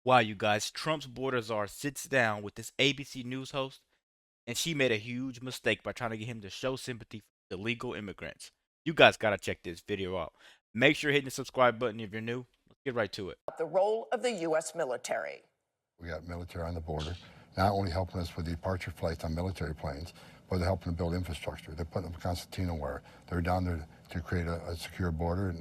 Wow, you guys, Trump's border czar sits down with this ABC News host, and she made a huge mistake by trying to get him to show sympathy for illegal immigrants. You guys gotta check this video out. Make sure you're hitting the subscribe button if you're new. Let's get right to it. The role of the U.S. military. We got military on the border, not only helping us with departure flights on military planes, but they're helping to build infrastructure. They're putting up concertina wire. They're down there to create a secure border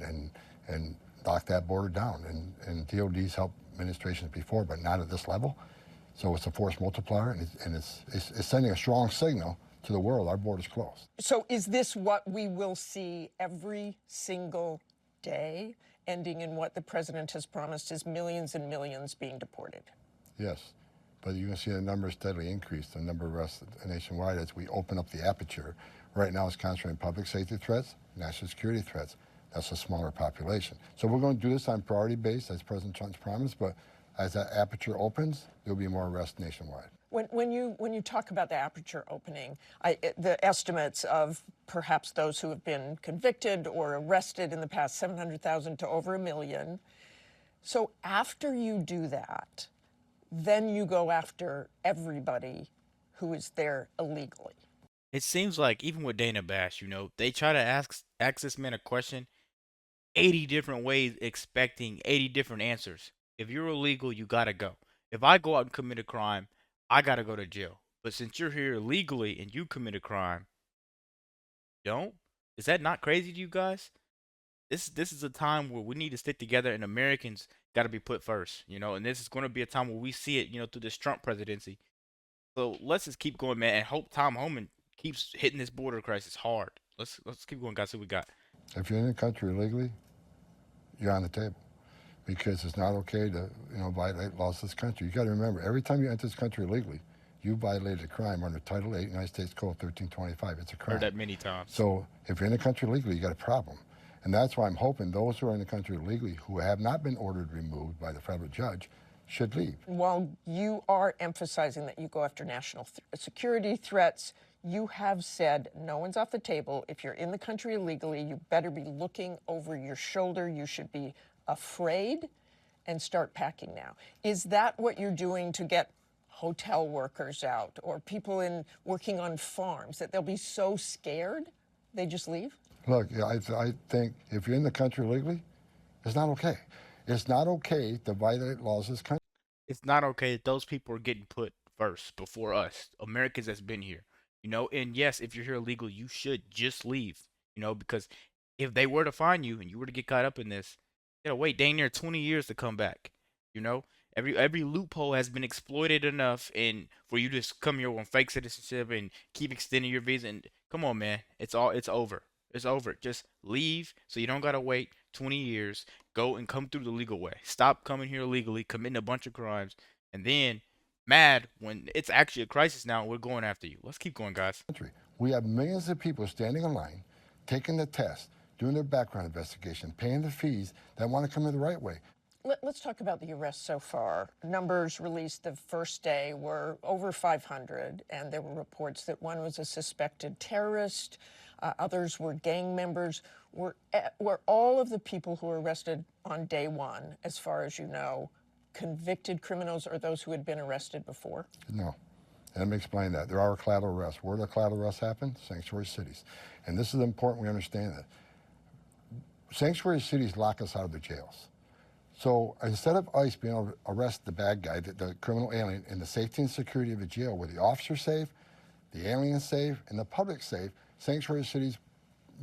and lock that border down. And DOD's helped administrations before, but not at this level. So it's a force multiplier, and it's sending a strong signal to the world. Our border's closed. So is this what we will see every single day, ending in what the president has promised is millions and millions being deported? Yes, but you can see the numbers steadily increase, the number of arrests nationwide as we open up the aperture. Right now it's concentrating public safety threats, national security threats. That's a smaller population. So we're going to do this on priority base, as President Trump's promised, but as that aperture opens, there'll be more arrests nationwide. When you talk about the aperture opening, the estimates of perhaps those who have been convicted or arrested in the past, 700,000 to over 1 million. So after you do that, then you go after everybody who is there illegally. It seems like even with Dana Bash, they try to ask this man a question 80 different ways, expecting 80 different answers. If you're illegal, you gotta go. If I go out and commit a crime, I gotta go to jail. But since you're here illegally and you commit a crime, don't? Is that not crazy to you guys? This is a time where we need to stick together and Americans got to be put first, and this is going to be a time where we see it, through this Trump presidency. So let's just keep going, man, and hope Tom Homan keeps hitting this border crisis hard. Let's keep going, guys. See what we got. If you're in the country illegally, you're on the table because it's not okay to, violate laws of this country. You got to remember, every time you enter this country illegally, you violated a crime under Title 8, United States Code 1325. It's a crime. Heard that many times. So if you're in the country illegally, you got a problem. And that's why I'm hoping those who are in the country illegally who have not been ordered removed by the federal judge should leave. While you are emphasizing that you go after national security threats, you have said no one's off the table. If you're in the country illegally, you better be looking over your shoulder. You should be afraid and start packing now. Is that what you're doing to get hotel workers out or people working on farms, that they'll be so scared they just leave? Look, I think if you're in the country illegally, it's not okay. It's not okay to violate laws of this country. It's not okay that those people are getting put first before us, Americans that's been here. And yes, if you're here illegal, you should just leave, because if they were to find you and you were to get caught up in this, wait dang near 20 years to come back. Every loophole has been exploited enough, and for you to just come here on fake citizenship and keep extending your visa. And come on, man, it's over. It's over. Just leave so you don't gotta wait 20 years. Go and come through the legal way. Stop coming here illegally, committing a bunch of crimes, and then mad when it's actually a crisis now and we're going after you. Let's keep going, guys. We have millions of people standing in line, taking the test, doing their background investigation, paying the fees that want to come in the right way. Let's talk about the arrests so far. Numbers released the first day were over 500, and there were reports that one was a suspected terrorist, others were gang members. Were all of the people who were arrested on day one, as far as you know, convicted criminals or those who had been arrested before? No. And let me explain that. There are collateral arrests. Where do collateral arrests happen? Sanctuary cities. And this is important we understand that. Sanctuary cities lock us out of the jails. So instead of ICE being able to arrest the bad guy, the criminal alien, in the safety and security of the jail where the officer's safe, the alien's safe, and the public's safe, sanctuary cities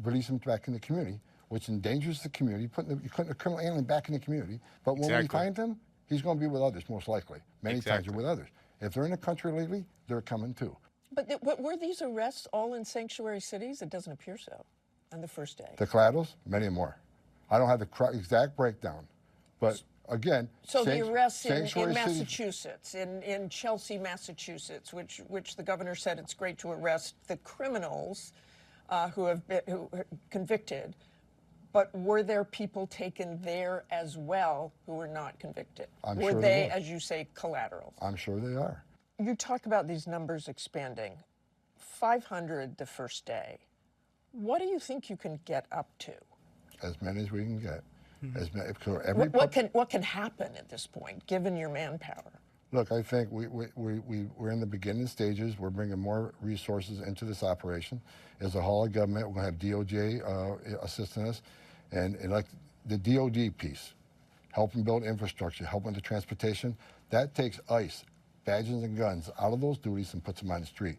release them back in the community, which endangers the community, putting the criminal alien back in the community. But when we find him, he's going to be with others, most likely. Many times they're with others. If they're in the country illegally, they're coming too. But were these arrests all in sanctuary cities? It doesn't appear so on the first day. The collaterals, many more. I don't have the exact breakdown. But again, so the arrests in Massachusetts, in Chelsea, Massachusetts, which the governor said it's great to arrest the criminals who have been convicted, but were there people taken there as well who were not convicted? Were they, as you say, collateral? I'm sure they are. You talk about these numbers expanding. 500 the first day. What do you think you can get up to? As many as we can get. So every What can happen at this point, given your manpower? Look, I think we're in the beginning stages. We're bringing more resources into this operation. As a whole of government, we're going to have DOJ assisting us, and like the DOD piece, helping build infrastructure, helping the transportation. That takes ICE, badges and guns out of those duties and puts them on the street.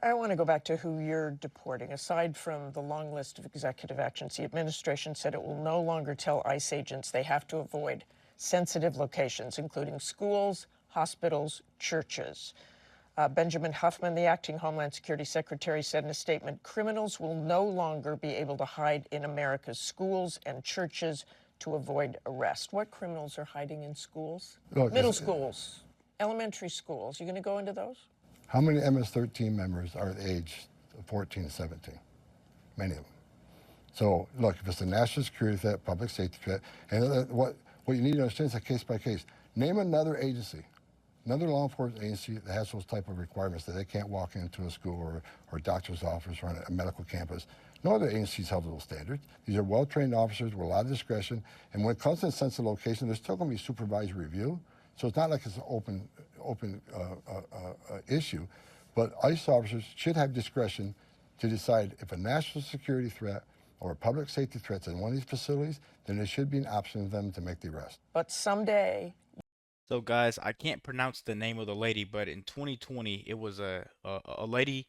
I want to go back to who you're deporting. Aside from the long list of executive actions, the administration said it will no longer tell ICE agents they have to avoid sensitive locations, including schools, hospitals, churches. Benjamin Huffman, the acting Homeland Security Secretary, said in a statement, criminals will no longer be able to hide in America's schools and churches to avoid arrest. What criminals are hiding in schools? Look, Middle schools, elementary schools. You going to go into those? How many MS-13 members are the age of 14 to 17? Many of them. So, look, if it's a national security threat, public safety threat, and what you need to understand is a case by case. Name another agency, another law enforcement agency that has those type of requirements that they can't walk into a school or a doctor's office or on a medical campus. No other agencies held to those standards. These are well-trained officers with a lot of discretion, and when it comes to sensitive location, there's still going to be supervisory review. So it's not like it's an open issue, but ICE officers should have discretion to decide if a national security threat or a public safety threat is in one of these facilities, then there should be an option for them to make the arrest. But someday. So guys, I can't pronounce the name of the lady, but in 2020, it was a lady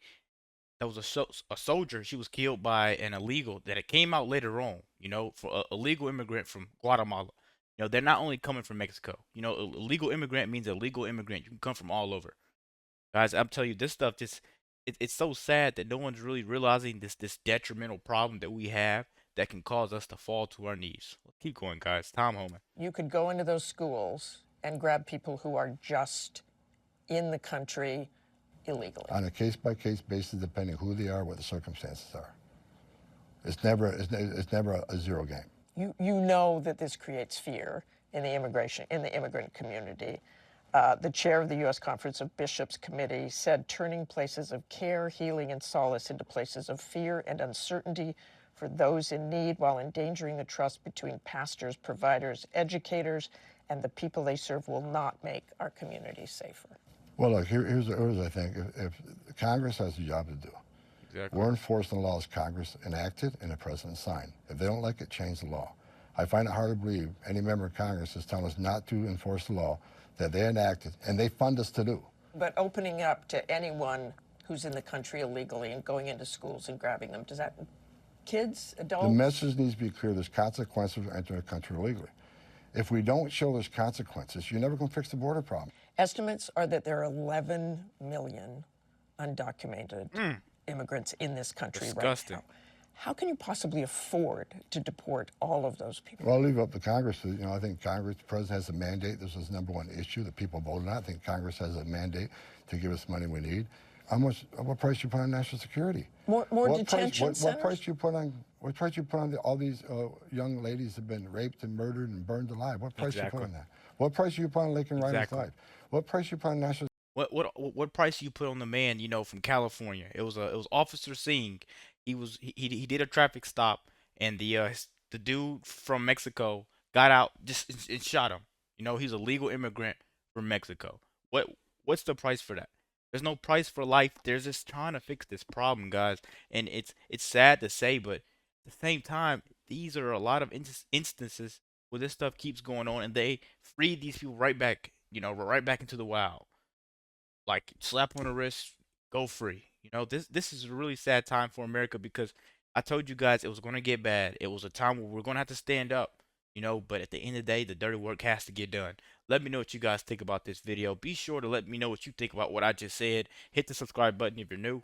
that was a soldier. She was killed by an illegal that it came out later on, you know, for a illegal immigrant from Guatemala. You know, they're not only coming from Mexico. You know, a legal immigrant means a legal immigrant. You can come from all over. Guys, I'm telling you, this stuff just it's so sad that no one's really realizing this detrimental problem that we have that can cause us to fall to our knees. Keep going, guys. Tom Homan. You could go into those schools and grab people who are just in the country illegally. On a case-by-case basis, depending who they are, what the circumstances are. It's never a zero game. You know that this creates fear in the immigrant community. The chair of the U.S. Conference of Bishops Committee said turning places of care, healing, and solace into places of fear and uncertainty for those in need while endangering the trust between pastors, providers, educators, and the people they serve will not make our communities safer. Well, look, here's I think, if Congress has a job to do. Exactly. We're enforcing the laws Congress enacted and the president signed. If they don't like it, change the law. I find it hard to believe any member of Congress is telling us not to enforce the law that they enacted and they fund us to do. But opening up to anyone who's in the country illegally and going into schools and grabbing them, does that, kids, adults? The message needs to be clear. There's consequences for entering a country illegally. If we don't show there's consequences, you're never going to fix the border problem. Estimates are that there are 11 million undocumented immigrants in this country Disgusting. right now. How can you possibly afford to deport all of those people? Well, I'll leave it up to Congress. You know, I think Congress, the president has a mandate. This is the #1 issue that people voted on. I think Congress has a mandate to give us money we need. What price you put on national security? More detention centers? What price you put on? What price you put on all these young ladies have been raped and murdered and burned alive? What price you put on that? What price you put on Laken Riley's life? What price you put on national? What price you put on the man, you know, from California? It was Officer Singh. He did a traffic stop, and the dude from Mexico got out just and shot him. You know, he's a legal immigrant from Mexico. What's the price for that? There's no price for life. They're just trying to fix this problem, guys. And it's sad to say, but at the same time, these are a lot of instances where this stuff keeps going on, and they free these people right back, you know, right back into the wild. Like slap on the wrist, go free. You know, this is a really sad time for America because I told you guys it was gonna get bad. It was a time where we're gonna have to stand up, you know, but at the end of the day, the dirty work has to get done. Let me know what you guys think about this video. Be sure to let me know what you think about what I just said. Hit the subscribe button if you're new.